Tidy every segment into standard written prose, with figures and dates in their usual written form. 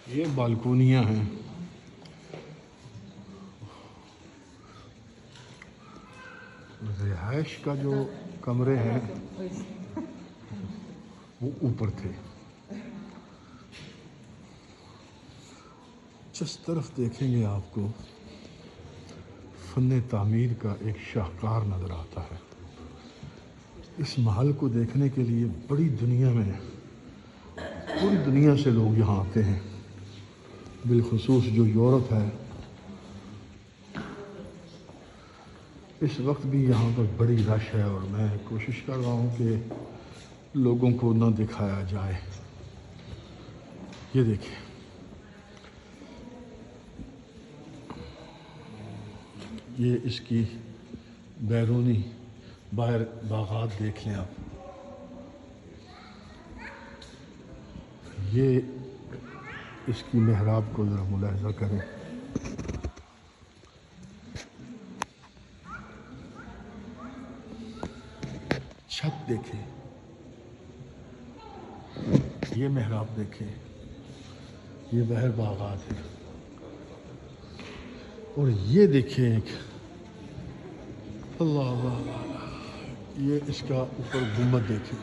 یہ بالکونیاں ہیں. رہائش کا جو کمرے ہیں وہ اوپر تھے. جس طرف دیکھیں گے آپ کو فن تعمیر کا ایک شاہکار نظر آتا ہے. اس محل کو دیکھنے کے لیے بڑی دنیا میں پوری دنیا سے لوگ یہاں آتے ہیں، بالخصوص جو یورپ ہے. اس وقت بھی یہاں پر بڑی رش ہے اور میں کوشش کر رہا ہوں کہ لوگوں کو نہ دکھایا جائے. یہ دیکھیں، یہ اس کی بیرونی باہر باغات دیکھ لیں آپ. یہ اس کی محراب کو ذرا ملاحظہ کریں. چھت دیکھیں، یہ محراب دیکھیں، یہ باہر باغات ہیں. اور یہ دیکھیں ایک اللہ اللہ اللہ، یہ اس کا اوپر گنبد دیکھیں.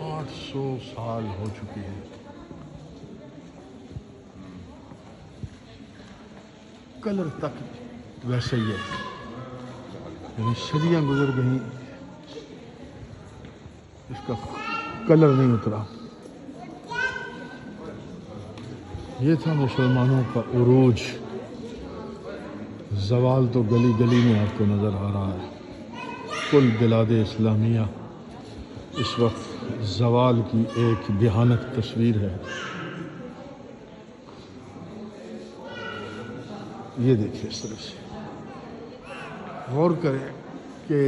800 سال ہو چکی ہے. کلر تک ویسے ہی ہے، یعنی صدیاں گزر گئیں، اس کا کلر نہیں اترا. یہ تھا مسلمانوں کا عروج. زوال تو گلی گلی میں آپ کو نظر آ رہا ہے. کل بلاد اسلامیہ اس وقت زوال کی ایک بھیانک تصویر ہے. یہ دیکھیں اس طرح سے غور کریں کہ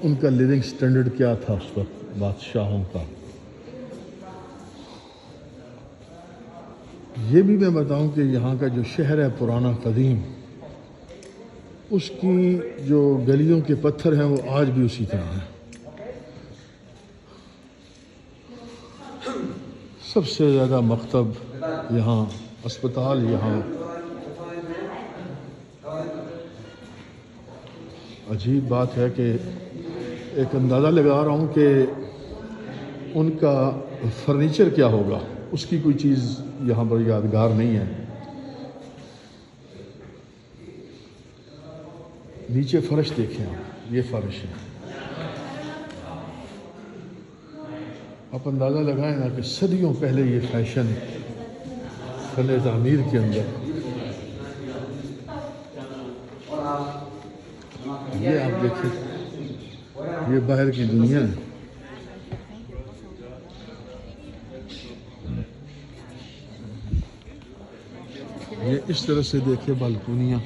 ان کا لیونگ سٹینڈرڈ کیا تھا اس وقت بادشاہوں کا. یہ بھی میں بتاؤں کہ یہاں کا جو شہر ہے پرانا قدیم، اس کی جو گلیوں کے پتھر ہیں وہ آج بھی اسی طرح ہیں. سب سے زیادہ مکتب یہاں، اسپتال یہاں. عجیب بات ہے کہ ایک اندازہ لگا رہا ہوں کہ ان کا فرنیچر کیا ہوگا، اس کی کوئی چیز یہاں پر یادگار نہیں ہے. نیچے فرش دیکھیں آپ، یہ فرش ہے. آپ اندازہ لگائیں نا کہ صدیوں پہلے یہ فیشن فن تعمیر کے اندر. یہ آپ دیکھیں، یہ باہر کی دنیا ہے. یہ اس طرح سے دیکھیں بالکونیاں.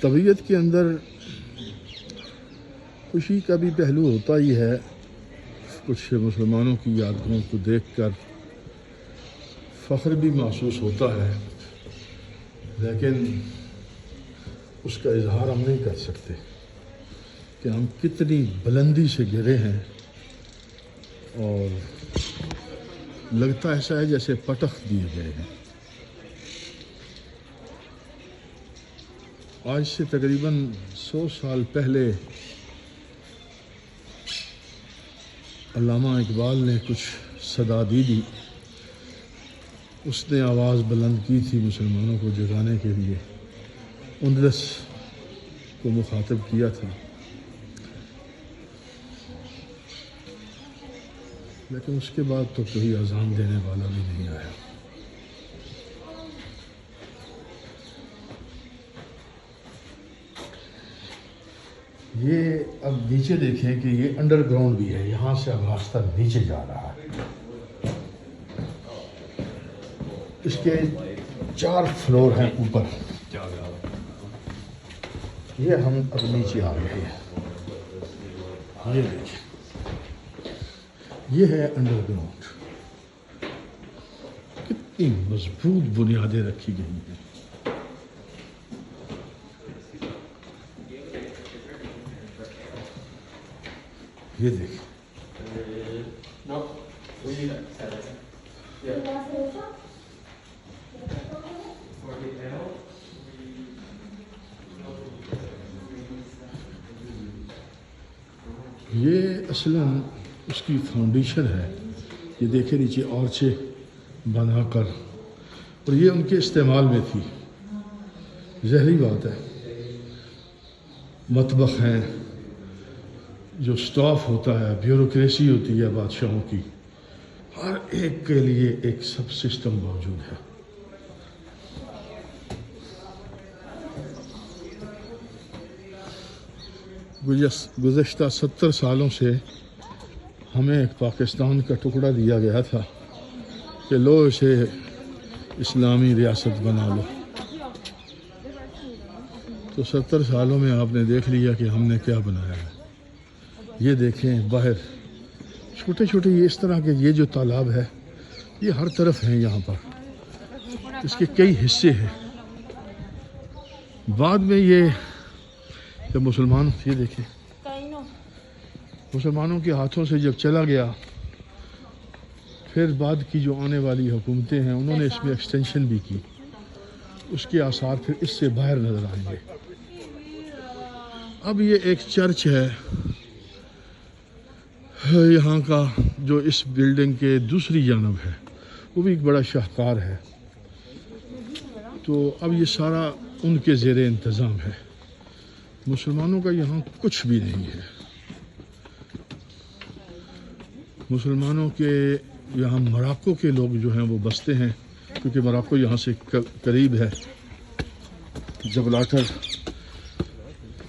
طبیعت کے اندر خوشی کا بھی پہلو ہوتا ہی ہے. کچھ مسلمانوں کی یادوں کو دیکھ کر فخر بھی محسوس ہوتا ہے، لیکن اس کا اظہار ہم نہیں کر سکتے کہ ہم کتنی بلندی سے گرے ہیں، اور لگتا ایسا ہے جیسے پٹخ دیے گئے ہیں. آج سے تقریباً 100 سال پہلے علامہ اقبال نے کچھ صدا دی. اس نے آواز بلند کی تھی مسلمانوں کو جگانے کے لیے، اندلس کو مخاطب کیا تھا، لیکن اس کے بعد تو کوئی اذان دینے والا بھی نہیں آیا. یہ اب نیچے دیکھیں کہ یہ انڈر گراؤنڈ بھی ہے، یہاں سے اب راستہ نیچے جا رہا ہے. اس کے 4 فلور ہیں اوپر. یہ ہم اب نیچے آ گئے ہیں. یہ دیکھیں، یہ ہے انڈر گراؤنڈ. کتنی مضبوط بنیادیں رکھی گئی ہیں. یہ دیکھیں. یہ اصلاً اس کی فاؤنڈیشن ہے. یہ دیکھیں نیچے آرچے بنا کر, اور یہ ان کے استعمال میں تھی. ظاہری بات ہے, مطبخ ہیں, جو اسٹاف ہوتا ہے, بیوروکریسی ہوتی ہے بادشاہوں کی, ہر ایک کے لیے ایک سب سسٹم موجود ہے. گزشتہ 70 سالوں سے ہمیں ایک پاکستان کا ٹکڑا دیا گیا تھا کہ لو اسے اسلامی ریاست بنا لو. تو 70 سالوں میں آپ نے دیکھ لیا کہ ہم نے کیا بنایا ہے. یہ دیکھیں باہر چھوٹے چھوٹے یہ اس طرح کے یہ جو تالاب ہے یہ ہر طرف ہیں یہاں پر. اس کے کئی حصے ہیں. بعد میں یہ جب مسلمان, یہ دیکھیں مسلمانوں کے ہاتھوں سے جب چلا گیا, پھر بعد کی جو آنے والی حکومتیں ہیں انہوں نے اس میں ایکسٹینشن بھی کی. اس کے آثار پھر اس سے باہر نظر آئیں گے. اب یہ ایک چرچ ہے یہاں کا جو اس بلڈنگ کے دوسری جانب ہے, وہ بھی ایک بڑا شاہکار ہے. تو اب یہ سارا ان کے زیر انتظام ہے. مسلمانوں کا یہاں کچھ بھی نہیں ہے. مسلمانوں کے یہاں موراکو کے لوگ جو ہیں وہ بستے ہیں, کیونکہ موراکو یہاں سے قریب ہے. جبلاٹر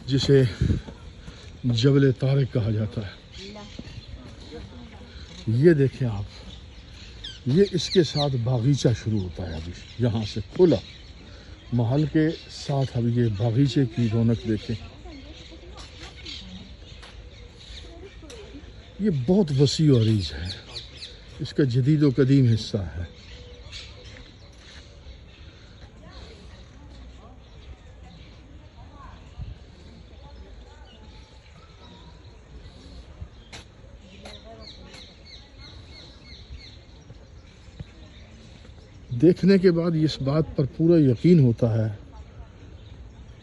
جسے جبل طارق کہا جاتا ہے. یہ دیکھیں آپ, یہ اس کے ساتھ باغیچہ شروع ہوتا ہے. ابھی یہاں سے کھلا محل کے ساتھ اب یہ باغیچے کی رونق دیکھیں. یہ بہت وسیع و عریض ہے. اس کا جدید و قدیم حصہ ہے. دیکھنے کے بعد اس بات پر پورا یقین ہوتا ہے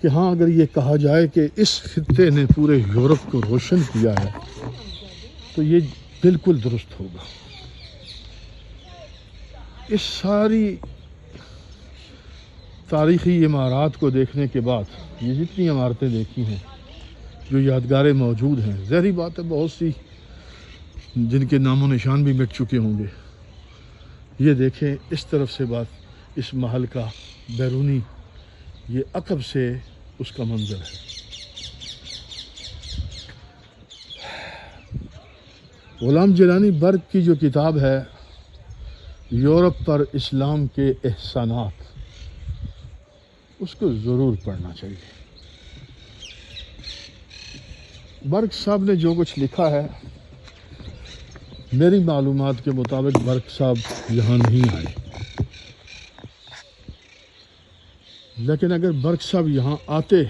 کہ ہاں, اگر یہ کہا جائے کہ اس خطے نے پورے یورپ کو روشن کیا ہے تو یہ بالکل درست ہوگا. اس ساری تاریخی عمارات کو دیکھنے کے بعد, یہ جتنی عمارتیں دیکھی ہیں جو یادگاریں موجود ہیں, ظاہری بات ہے بہت سی جن کے نام و نشان بھی مٹ چکے ہوں گے. یہ دیکھیں اس طرف سے بات, اس محل کا بیرونی یہ عقب سے اس کا منظر ہے. غلام جیلانی برق کی جو کتاب ہے یورپ پر اسلام کے احسانات, اس کو ضرور پڑھنا چاہیے. برق صاحب نے جو کچھ لکھا ہے, میری معلومات کے مطابق برق صاحب یہاں نہیں آئے, لیکن اگر برق صاحب یہاں آتے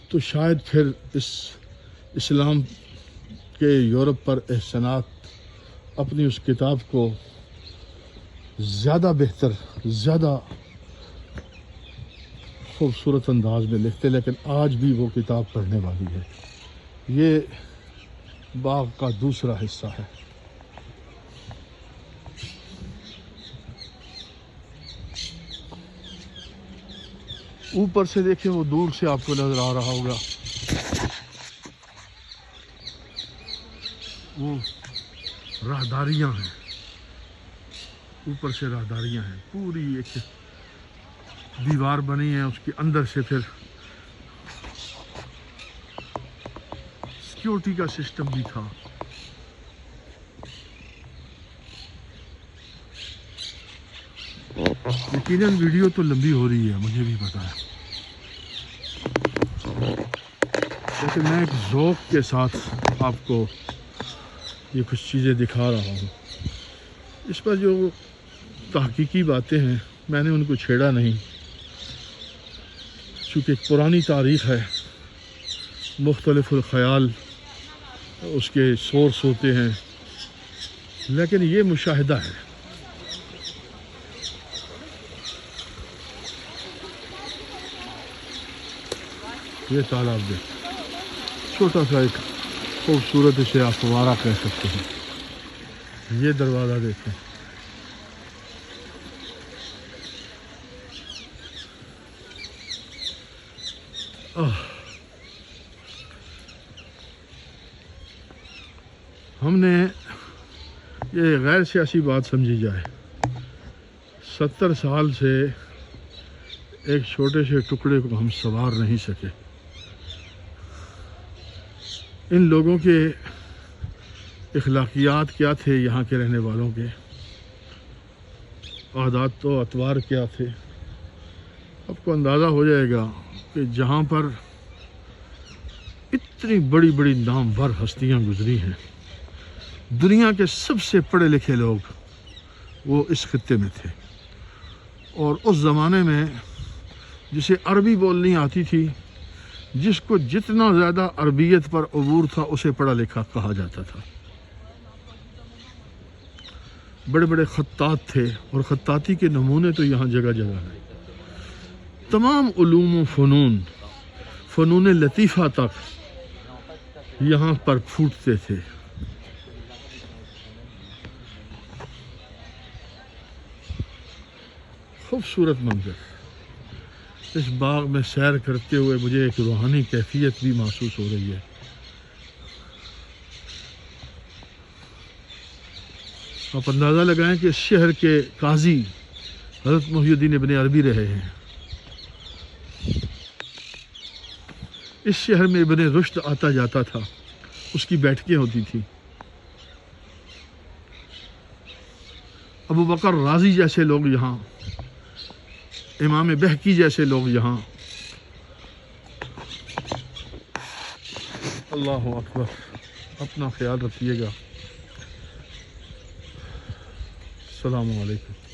تو شاید پھر اس اسلام کے یورپ پر احسانات اپنی اس کتاب کو زیادہ بہتر, زیادہ خوبصورت انداز میں لکھتے. لیکن آج بھی وہ کتاب پڑھنے والی ہے. یہ باغ کا دوسرا حصہ ہے. اوپر سے دیکھیں, وہ دور سے آپ کو نظر آ رہا ہوگا, وہ راہداریاں ہیں. اوپر سے راہداریاں ہیں, پوری ایک دیوار بنی ہے, اس کے اندر سے پھر سیکیورٹی کا سسٹم بھی تھا. یقیناً ویڈیو تو لمبی ہو رہی ہے, مجھے بھی پتا ہے, لیکن میں ایک ذوق کے ساتھ آپ کو یہ کچھ چیزیں دکھا رہا ہوں. اس پر جو تحقیقی باتیں ہیں، میں نے ان کو چھیڑا نہیں، چونکہ ایک پرانی تاریخ ہے، مختلف الخیال اس کے سورس ہوتے ہیں، لیکن یہ مشاہدہ ہے۔ یہ تالاب دیکھ، چھوٹا سا ایک خوبصورت اسے آپ فوارہ کہہ سکتے ہیں۔ یہ دروازہ دیکھیں، ہم نے یہ غیر سیاسی بات سمجھی جائے، 70 سال سے ایک چھوٹے سے ٹکڑے کو ہم سنوار نہیں سکے۔ ان لوگوں کے اخلاقیات کیا تھے، یہاں کے رہنے والوں کے عادات و اطوار کیا تھے، آپ کو اندازہ ہو جائے گا کہ جہاں پر اتنی بڑی بڑی نامور ہستیاں گزری ہیں، دنیا کے سب سے پڑھے لکھے لوگ وہ اس خطے میں تھے، اور اس زمانے میں جسے عربی بولنی آتی تھی، جس کو جتنا زیادہ عربیت پر عبور تھا اسے پڑھا لکھا کہا جاتا تھا۔ بڑے بڑے خطاط تھے، اور خطاطی کے نمونے تو یہاں جگہ جگہ ہیں۔ تمام علوم و فنون لطیفہ تک یہاں پر پھوٹتے تھے۔ خوبصورت منظر، اس باغ میں سیر کرتے ہوئے مجھے ایک روحانی کیفیت بھی محسوس ہو رہی ہے۔ آپ اندازہ لگائیں کہ اس شہر کے قاضی حضرت محی الدین ابن عربی رہے ہیں، اس شہر میں ابن رشد آتا جاتا تھا، اس کی بیٹھکیں ہوتی تھی۔ ابو بکر رازی جیسے لوگ یہاں، امام بہقی جیسے لوگ یہاں۔ اللہ اکبر، اپنا خیال رکھیے گا۔ السلام علیکم۔